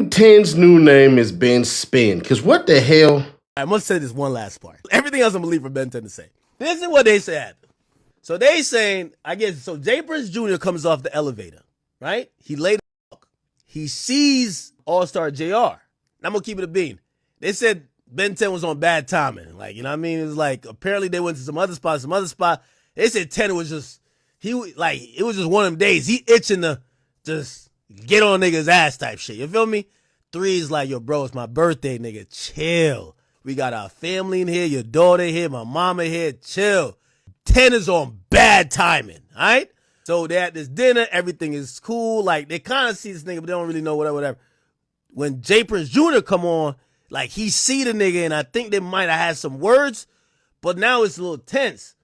Ben10's new name is Ben Spin. Because what the hell? I must say this one last part. Everything else I'm going to leave for Ben10 to say. This is what they said. So they saying, I guess, so Jay Prince Jr. comes off the elevator, right? He laid he sees AllStar Jr. Now I'm going to keep it a bean. They said Ben10 was on bad timing. Like, you know what I mean? It was like, apparently they went to some other spot. They said 10 was just, it was just one of them days. He itching to just get on niggas' ass type shit. You feel me? 3 is like, yo, bro, it's my birthday, nigga. Chill. We got our family in here, your daughter here, my mama here. Chill. 10 is on bad timing, all right? So they at this dinner, everything is cool. Like, they kind of see this nigga, but they don't really know whatever. When Jay Prince Jr. come on, like, he see the nigga, and I think they might have had some words, but now it's a little tense.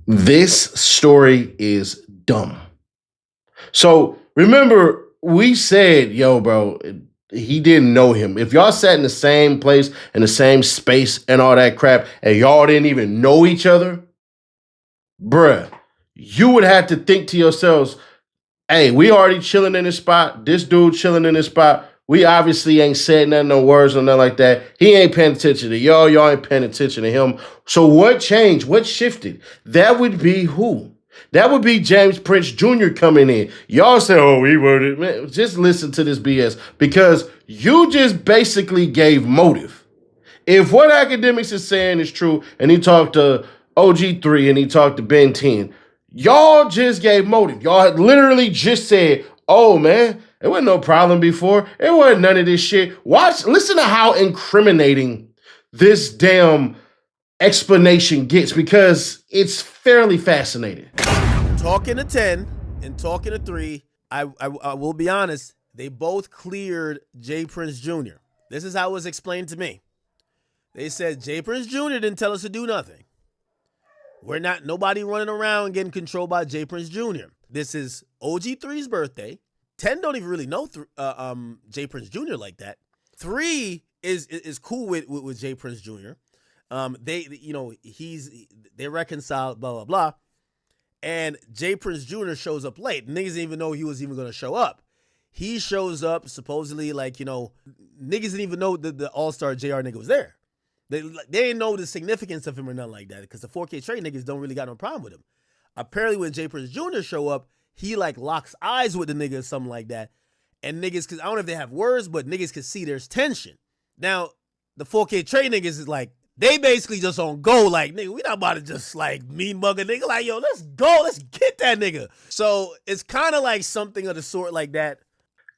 This story is dumb. So, remember, we said, yo, bro, he didn't know him. If y'all sat in the same place, in the same space and all that crap, and y'all didn't even know each other, bruh, you would have to think to yourselves, hey, we already chilling in this spot. This dude chilling in this spot. We obviously ain't said nothing, no words or nothing like that. He ain't paying attention to y'all. Y'all ain't paying attention to him. So what changed? What shifted? That would be who? That would be James Prince Jr. coming in. Y'all say, oh, we worded. Man, just listen to this BS because you just basically gave motive. If what Akademiks is saying is true and he talked to OG3 and he talked to Ben10, y'all just gave motive. Y'all had literally just said, oh, man, it wasn't no problem before. It wasn't none of this shit. Listen to how incriminating this damn explanation gets because it's fairly fascinating. Talking to 10 and talking to 3, I will be honest, they both cleared Jay Prince Jr. This is how it was explained to me. They said Jay Prince Jr. didn't tell us to do nothing. We're not, nobody running around getting controlled by Jay Prince Jr. This is OG3's birthday. 10 don't even really know Jay Prince Jr. like that. 3 is cool with Jay Prince Jr. They reconciled, blah, blah, blah. And Jay Prince Jr. shows up late. Niggas didn't even know he was even going to show up. He shows up supposedly like, niggas didn't even know that the AllStar Jr. nigga was there. They didn't know the significance of him or nothing like that because the 4K trade niggas don't really got no problem with him. Apparently when Jay Prince Jr. show up, he like locks eyes with the nigga or something like that. And niggas, cause I don't know if they have words, but niggas can see there's tension. Now, the 4K trade niggas is like, they basically just on go like, nigga, we not about to just like mean mug a nigga. Like, yo, let's go. Let's get that nigga. So it's kind of like something of the sort like that.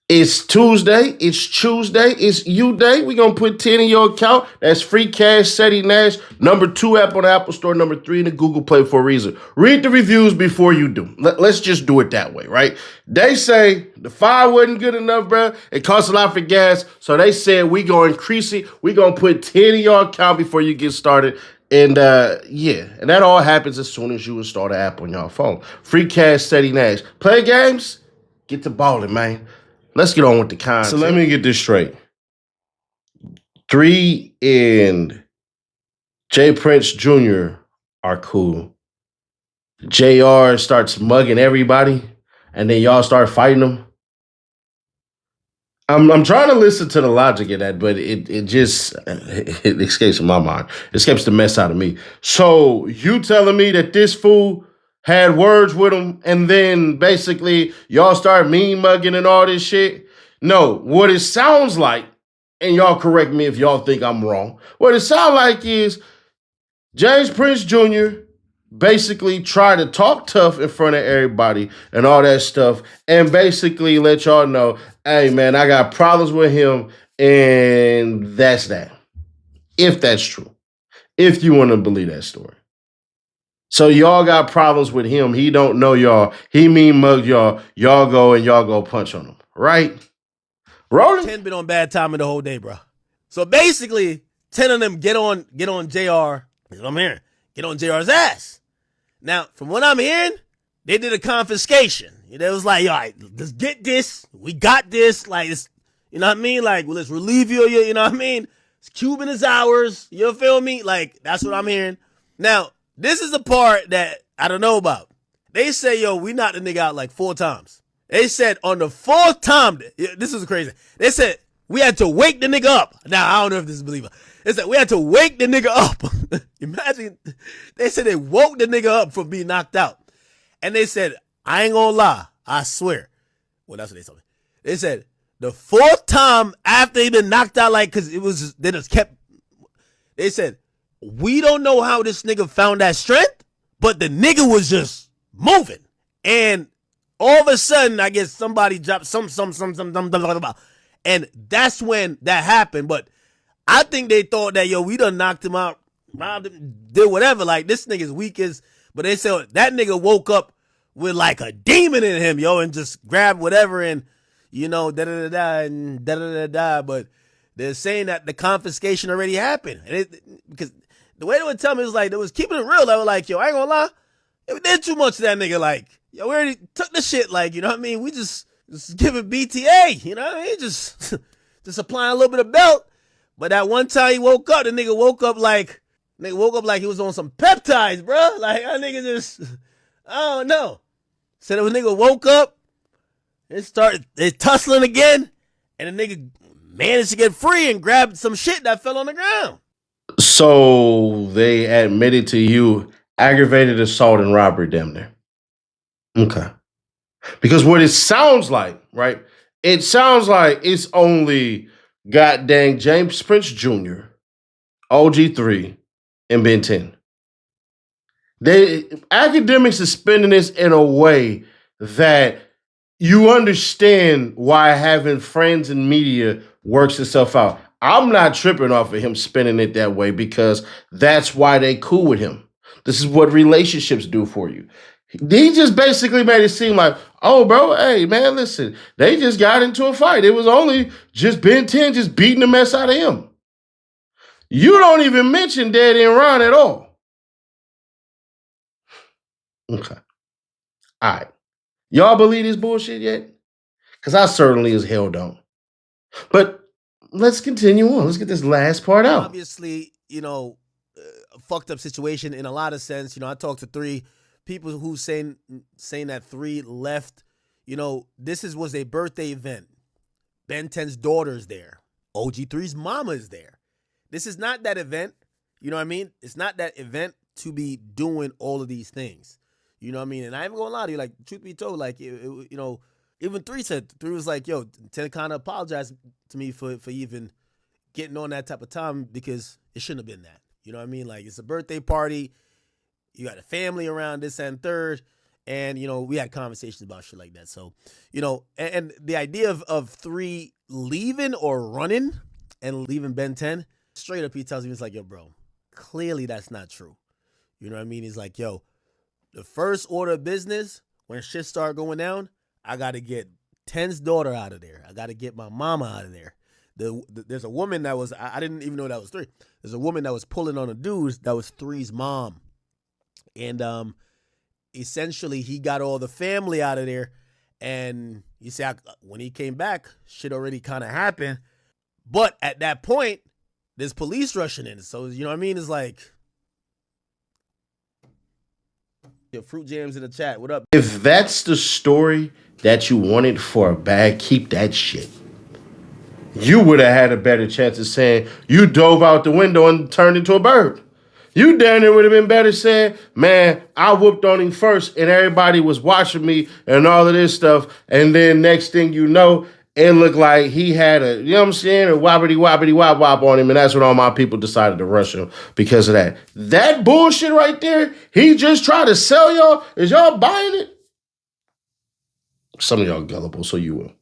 It's Tuesday. It's Tuesday. It's you day. We're going to put 10 in your account. That's free cash, Seti Nash. Number 2 app on the Apple Store. Number 3 in the Google Play for a reason. Read the reviews before you do. Let's just do it that way, right? They say the fire wasn't good enough, bro. It costs a lot for gas. So they said we going to increase it. We going to put 10 in your account before you get started. And yeah, and that all happens as soon as you install the app on your phone. Free cash, Seti Nash. Play games? Get to balling, man. Let's get on with the content. So let me get this straight. 3 and Jay Prince Jr. are cool. JR starts mugging everybody, and then y'all start fighting him. I'm trying to listen to the logic of that, but it escapes my mind. It escapes the mess out of me. So you telling me that this fool had words with him, and then basically y'all start mean mugging and all this shit? No, what it sounds like, and y'all correct me if y'all think I'm wrong, what it sounds like is James Prince Jr. basically tried to talk tough in front of everybody and all that stuff, and basically let y'all know, hey, man, I got problems with him, and that's that. If that's true. If you want to believe that story. So y'all got problems with him. He don't know y'all. He mean mug y'all. Y'all go punch on him. Right? Rolling? 10 been on bad timing the whole day, bro. So basically, 10 of them get on JR. That's what I'm hearing. Get on JR's ass. Now, from what I'm hearing, they did a confiscation. It was like, all right, let's get this. We got this. Like, it's, you know what I mean? Like, well, let's relieve you. You know what I mean? It's Cuban is ours. You feel me? Like, that's what I'm hearing. Now, this is the part that I don't know about. They say, yo, we knocked the nigga out like 4 times. They said on the fourth time, this is crazy. They said we had to wake the nigga up. Now, I don't know if this is believable. They said we had to wake the nigga up. Imagine, they said they woke the nigga up from being knocked out. And they said, I ain't gonna lie, I swear. Well, that's what they told me. They said the fourth time after he been knocked out, like, cause it was just, they just kept, they said, we don't know how this nigga found that strength, but the nigga was just moving. And all of a sudden, I guess somebody dropped some, and that's when that happened. But I think they thought that, yo, we done knocked him out, robbed him, did whatever. Like, this nigga's weak as, but they said that nigga woke up with like a demon in him, yo, and just grabbed whatever and, you know, da-da-da-da. But they're saying that the confiscation already happened. And because the way they would tell me is like, they was keeping it real. They were like, yo, I ain't gonna lie, we did too much to that nigga. Like, yo, we already took the shit. Like, you know what I mean? We just giving BTA, you know what I mean? Just applying a little bit of belt. But that one time he woke up, the nigga woke up like he was on some peptides, bro. Like, that nigga just, I don't know. Said the nigga woke up, they tussling again, and the nigga managed to get free and grabbed some shit that fell on the ground. So they admitted to you aggravated assault and robbery, damn near. Okay. Because what it sounds like, right? It sounds like it's only goddamn James Prince Jr., OG3, and Ben10. Akademiks is spending this in a way that you understand why having friends in media works itself out. I'm not tripping off of him spinning it that way because that's why they cool with him. This is what relationships do for you. He just basically made it seem like, oh, bro, hey, man, listen, they just got into a fight. It was only just Ben10 just beating the mess out of him. You don't even mention Daddy and Ron at all. Okay. All right. Y'all believe this bullshit yet? Because I certainly as hell don't. But let's continue on. Let's get this last part out. Obviously, you know, a fucked up situation in a lot of sense. You know, I talked to 3 people who saying that 3 left. You know, this was a birthday event. Ben10's daughter's there. OG3's mama is there. This is not that event. You know what I mean? It's not that event to be doing all of these things. You know what I mean? And I ain't gonna lie to you, like, truth be told, like, you know, even 3 was like, yo, 10 kind of apologized to me for even getting on that type of time because it shouldn't have been that. You know what I mean? Like, it's a birthday party. You got a family around, this and third. And, you know, we had conversations about shit like that. So, you know, and the idea of 3 leaving or running and leaving Ben10, straight up he tells me, he's like, yo, bro, clearly that's not true. You know what I mean? He's like, yo, the first order of business, when shit start going down, I got to get 10's daughter out of there. I got to get my mama out of there. There's a woman that was, I didn't even know that was 3. There's a woman that was pulling on a dude that was 3's mom. And essentially he got all the family out of there. And you see, when he came back, shit already kind of happened. But at that point, there's police rushing in. So, you know what I mean? It's like, your Fruit Jams in the chat. What up? If that's the story that you wanted for a bag, keep that shit. You would have had a better chance of saying you dove out the window and turned into a bird. You down there would have been better saying, man, I whooped on him first and everybody was watching me and all of this stuff. And then next thing you know, it looked like he had a, you know what I'm saying, a wobbity wop on him. And that's when all my people decided to rush him because of that. That bullshit right there, he just tried to sell y'all. Is y'all buying it? Some of y'all gullible, so you will.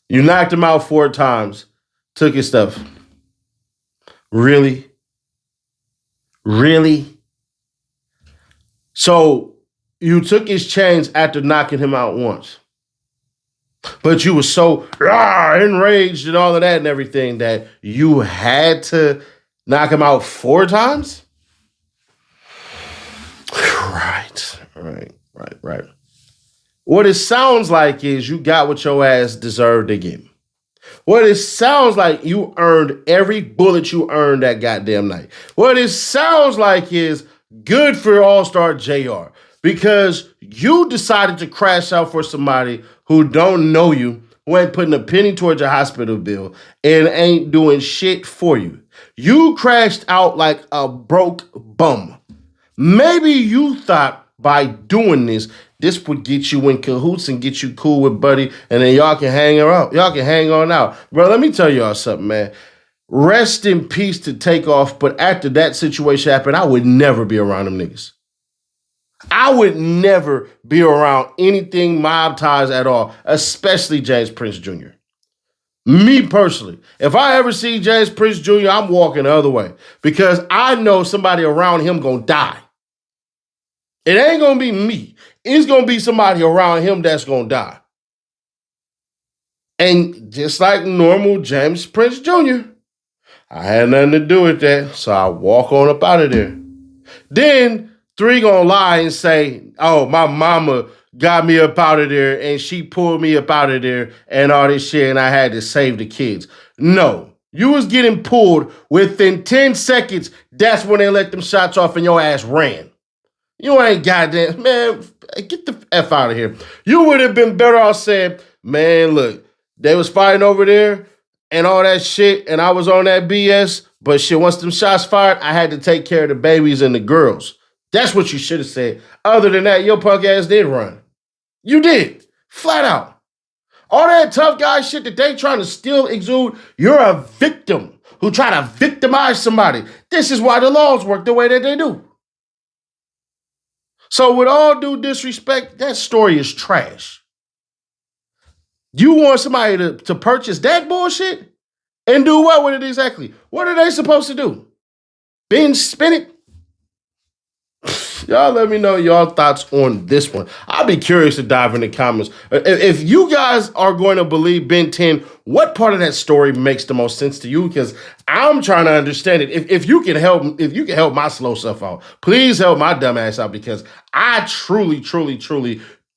You knocked him out 4 times, took his stuff. Really? Really? So you took his chains after knocking him out once. But you were so enraged and all of that and everything that you had to knock him out 4 times? Right. What it sounds like is you got what your ass deserved to get. What it sounds like, you earned every bullet you earned that goddamn night. What it sounds like is good for AllStar Jr. because you decided to crash out for somebody who don't know you, who ain't putting a penny towards your hospital bill, and ain't doing shit for you. You crashed out like a broke bum. Maybe you thought by doing this would get you in cahoots and get you cool with Buddy, and then y'all can hang out. Y'all can hang on out. Bro, let me tell y'all something, man. Rest in peace to Takeoff, but after that situation happened, I would never be around them niggas. I would never be around anything mob ties at all, especially James Prince Jr. Me personally, if I ever see James Prince Jr., I'm walking the other way because I know somebody around him gonna die. It ain't gonna be me. It's gonna be somebody around him that's gonna die. And just like normal James Prince Jr., I had nothing to do with that, so I walk on up out of there. Then 3 gonna lie and say, oh, my mama got me up out of there and she pulled me up out of there and all this shit and I had to save the kids. No, you was getting pulled within 10 seconds. That's when they let them shots off and your ass ran. You ain't goddamn, man, get the F out of here. You would have been better off saying, man, look, they was fighting over there and all that shit, and I was on that BS, but shit, once them shots fired, I had to take care of the babies and the girls. That's what you should have said. Other than that, your punk ass did run. You did, flat out. All that tough guy shit that they trying to still exude, you're a victim who try to victimize somebody. This is why the laws work the way that they do. So with all due disrespect, that story is trash. You want somebody to purchase that bullshit and do what with it exactly? What are they supposed to do? Binge spin it? Y'all let me know y'all thoughts on this one. I'll be curious to dive in the comments. If you guys are going to believe Ben 10, what part of that story makes the most sense to you? Because I'm trying to understand it. If you can help my slow stuff out, please help my dumb ass out because I truly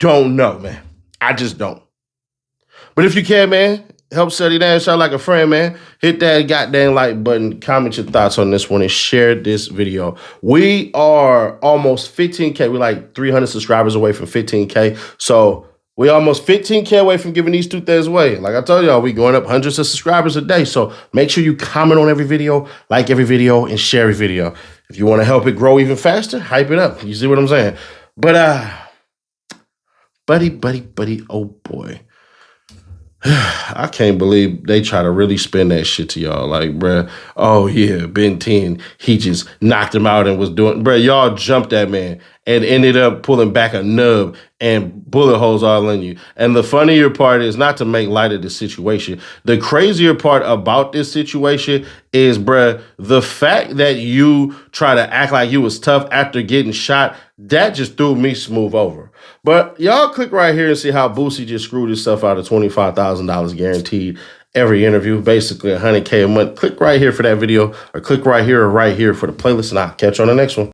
don't know, man. I just don't. But if you can, man, help Seti down, shout like a friend, man. Hit that goddamn like button, comment your thoughts on this one, and share this video. We are almost 15K. We're like 300 subscribers away from 15K. So we almost 15K away from giving these 2 things away. Like I told y'all, we going up hundreds of subscribers a day. So make sure you comment on every video, like every video, and share every video. If you want to help it grow even faster, hype it up. You see what I'm saying? But buddy, oh boy. I can't believe they try to really spin that shit to y'all. Like, bruh, oh yeah, Ben 10, he just knocked him out and was doing, bruh, y'all jumped that man and ended up pulling back a nub and bullet holes all in you. And the funnier part is not to make light of the situation. The crazier part about this situation is, bruh, the fact that you try to act like you was tough after getting shot, that just threw me smooth over. But y'all click right here and see how Boosie just screwed himself out of $25,000 guaranteed every interview, basically $100K a month. Click right here for that video, or click right here or right here for the playlist, and I'll catch you on the next one.